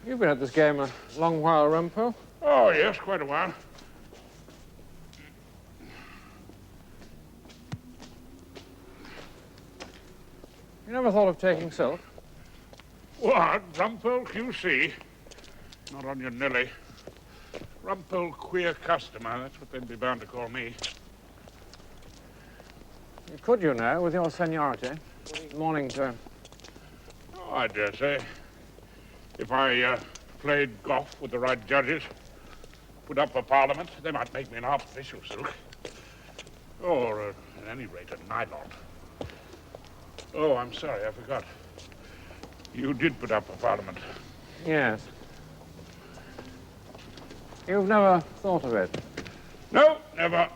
You've been at this game a long while, Rumpole. Oh, yes, quite a while. You never thought of taking silk? What? Rumpole QC? Not on your Nelly. Rumpole queer customer, that's what they'd be bound to call me. You could, you know, with your seniority. Morning, sir. Oh, I dare say. If I played golf with the right judges, put up for Parliament, they might make me an artificial silk. Or, at any rate, a nylon. Oh, I'm sorry, I forgot. You did put up for Parliament. Yes. You've never thought of it? No, never.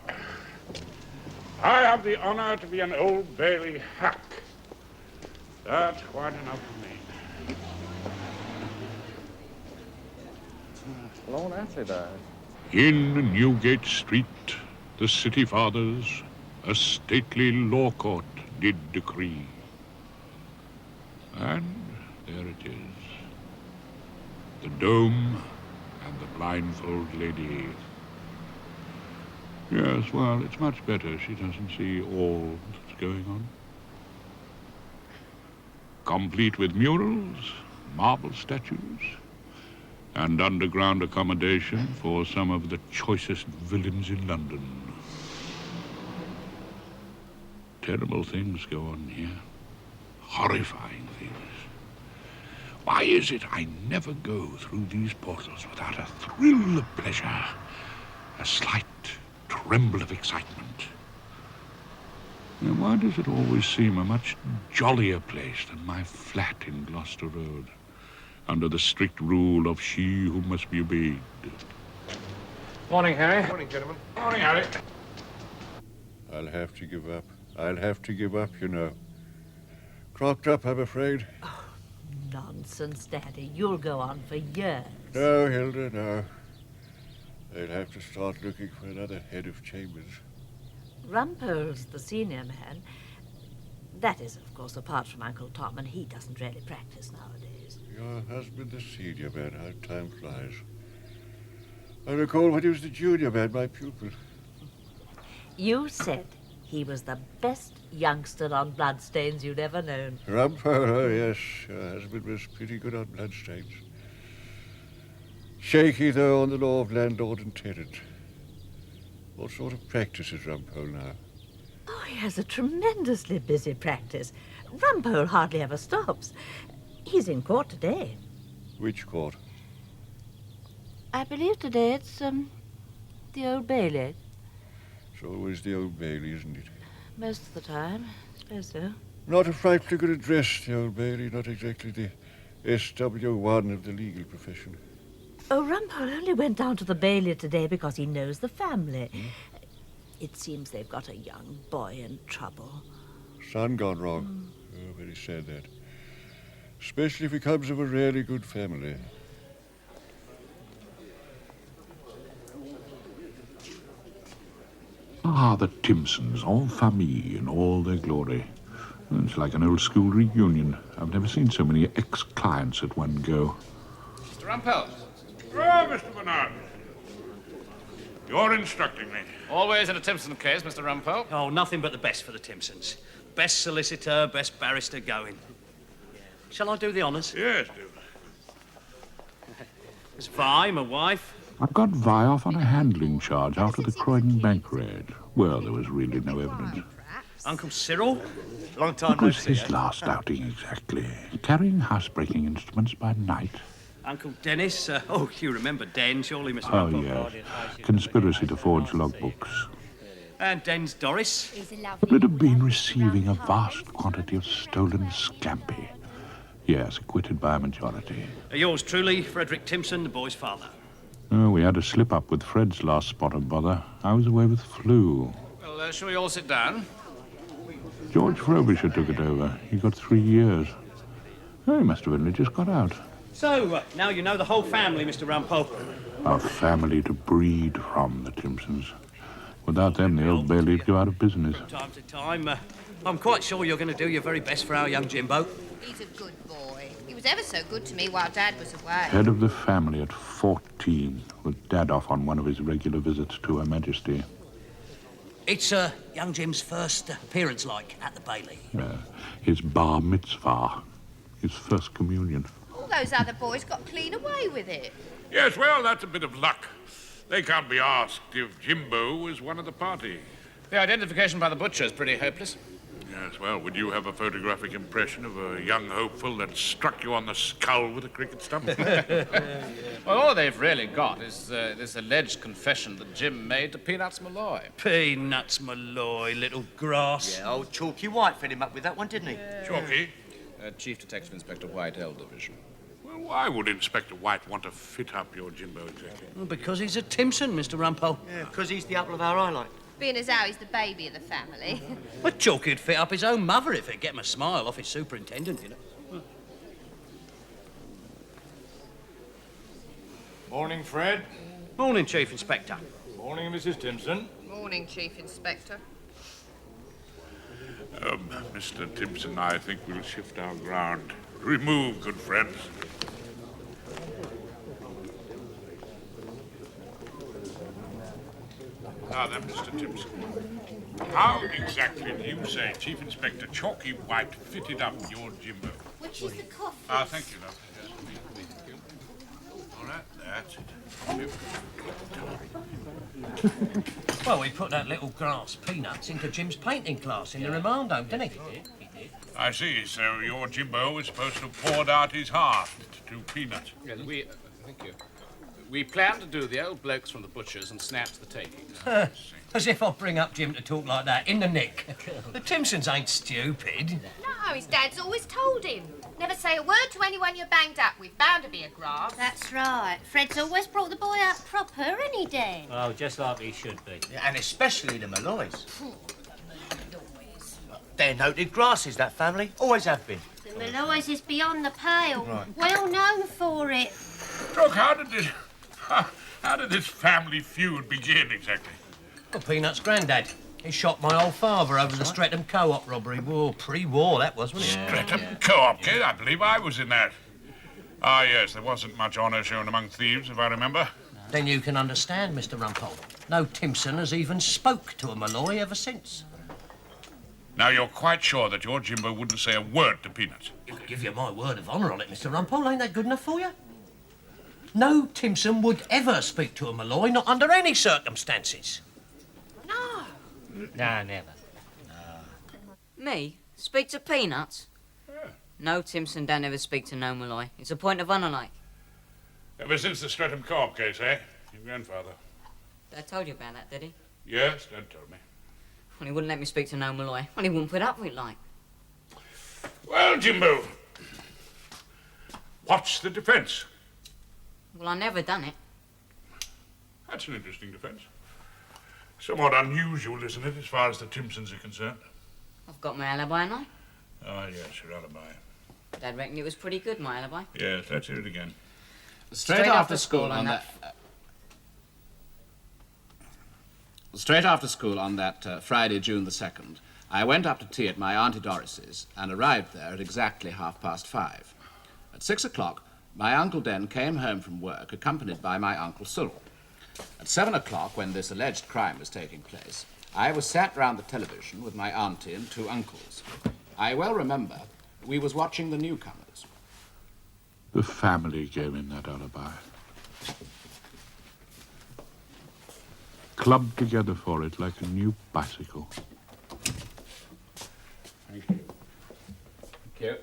I have the honor to be an Old Bailey hack. That's quite enough for me. Lord Athley died. In Newgate Street, the city fathers, a stately law court did decree. And there it is. The dome and the blindfold lady. Yes, well, it's much better she doesn't see all that's going on. Complete with murals, marble statues, and underground accommodation for some of the choicest villains in London. Terrible things go on here. Horrifying things. Why is it I never go through these portals without a thrill of pleasure, a slight tremble of excitement? And why does it always seem a much jollier place than my flat in Gloucester Road, under the strict rule of she who must be obeyed? Morning, Harry. Morning, gentlemen. Morning, Harry. I'll have to give up. I'll have to give up, you know. Crocked up, I'm afraid. Oh, nonsense, Daddy. You'll go on for years. No, Hilda, no. They'll have to start looking for another head of chambers. Rumpole's the senior man. That is, of course, apart from Uncle Tom, and he doesn't really practice nowadays. Your husband, the senior man, how time flies. I recall when he was the junior man, my pupil. You said he was the best youngster on bloodstains you'd ever known. Rumpole, oh yes, your husband was pretty good on bloodstains. Shaky, though, on the law of landlord and tenant. What sort of practice is Rumpole now? Oh, he has a tremendously busy practice. Rumpole hardly ever stops. He's in court today. Which court? I believe today it's, the Old Bailey. It's always the Old Bailey, isn't it? Most of the time, I suppose so. Not a frightfully good address, the Old Bailey. Not exactly the SW1 of the legal profession. Oh, Rumpole only went down to the Bailey today because he knows the family. It seems they've got a young boy in trouble. Son gone wrong. Oh, very sad, that. Especially if he comes of a really good family. Ah, the Timsons, en famille in all their glory. It's like an old school reunion. I've never seen so many ex-clients at one go. Mr. Rumpole. Oh, Mr. Bernard. You're instructing me. Always in a Timson case, Mr. Rumpole. Oh, nothing but the best for the Timsons. Best solicitor, best barrister going. Yeah. Shall I do the honours? Yes, do. There's Vi, my wife. I've got Vi off on a handling charge after the Croydon bank raid. Well, there was really no evidence. Uncle Cyril. Long time What was his last outing exactly? Carrying housebreaking instruments by night? Uncle Dennis. Oh, you remember Den, surely, Mr. Oh, Rumpole. yes. Conspiracy to forge logbooks. And Den's Doris. Would it have been receiving a vast quantity of stolen scampi? Yes, acquitted by a majority. Yours truly, Frederick Timson, the boy's father. Oh, we had a slip-up with Fred's last spot of bother. I was away with flu. Well, shall we all sit down? George Frobisher took it over. He got 3 years. Oh, he must have only just got out. So, now you know the whole family, Mr. Rumpole. A family to breed from, the Timsons. Without them, the Old Bailey'd go out of business. From time to time, I'm quite sure you're going to do your very best for our young Jimbo. He's a good boy. He was ever so good to me while Dad was away. Head of the family at 14, with Dad off on one of his regular visits to Her Majesty. It's young Jim's first appearance, like, at the Bailey. His bar mitzvah, his first communion. All those other boys got clean away with it. Yes, well, that's a bit of luck. They can't be asked if Jimbo was one of the party. The identification by the butcher is pretty hopeless. Yes, well, would you have a photographic impression of a young hopeful that struck you on the skull with a cricket stump? Well, all they've really got is this alleged confession that Jim made to Peanuts Malloy. Peanuts Malloy, little grass. Yeah, old Chalky White fed him up with that one, didn't he? Chalky? Chief Detective Inspector White, L Division. Well, why would Inspector White want to fit up your Jimbo exactly? Well, because he's a Timson, Mr. Rumpole. Yeah, because he's the apple of our eye, like. Being as how he's the baby of the family. But Chalky'd fit up his own mother if he'd get him a smile off his superintendent, you know. Morning, Fred. Morning, Chief Inspector. Morning, Mrs. Timson. Morning, Chief Inspector. Mr. Timson, I think we'll shift our ground. Remove, good friends. Now then, Mr. Timson, how exactly do you say Chief Inspector Chalky White fitted up your Jimbo? Which is the coffee? Ah, thank you, love. Yes, thank you. All right, that's it. Well, we put that little grass Peanuts into Jim's painting class in the remand home, didn't he? I see. So your Jimbo was supposed to have poured out his heart to Peanuts. Yes, thank you. We planned to do the old blokes from the butchers and snatch the takings. As if I'd bring up Jim to talk like that, in the nick. The Timsons ain't stupid. No, his dad's always told him. Never say a word to anyone you're banged up with. Bound to be a grass. That's right. Fred's always brought the boy up proper, ain't he, Dan? Oh, just like he should be. Yeah, and especially the Malloys. They're noted grasses, that family. Always have been. The Malloys is beyond the pale. Right. Well known for it. Look, how did this family feud begin exactly? Well, Peanuts' granddad. He shot my old father over the Streatham Co-op robbery. Whoa, pre-war that was, wasn't it? Streatham Co-op, kid. I believe I was in that. Ah, yes, there wasn't much honour shown among thieves, if I remember. Then you can understand, Mr. Rumpole. No Timson has even spoke to a Malloy ever since. Now, you're quite sure that your Jimbo wouldn't say a word to Peanuts? I can give you my word of honour on it, Mr. Rumpole. Ain't that good enough for you? No Timson would ever speak to a Malloy, not under any circumstances. No. No, never. Me? Speak to Peanuts? Yeah. No, Timson don't ever speak to no Malloy. It's a point of honour, like. Ever since the Streatham Co-op case, eh? Your grandfather. Dad told you about that, did he? Yes, Dad told me. Well, he wouldn't let me speak to no Malloy. Well, he wouldn't put up with it, like. Well, Jimbo, what's the defence? Well, I never done it. That's an interesting defence. Somewhat unusual, isn't it, as far as the Timsons are concerned? I've got my alibi, and I. Ah, yes, your alibi. Dad reckoned it was pretty good, my alibi. Yes, let's hear it again. Straight after school on that Friday, June the 2nd, I went up to tea at my Auntie Doris's and arrived there at exactly 5:30. At 6 o'clock, my Uncle Den came home from work, accompanied by my Uncle Cyril. At 7 o'clock, when this alleged crime was taking place, I was sat round the television with my auntie and two uncles. I well remember we was watching the newcomers. The family gave him that alibi. Clubbed together for it like a new bicycle. Thank you. Thank you.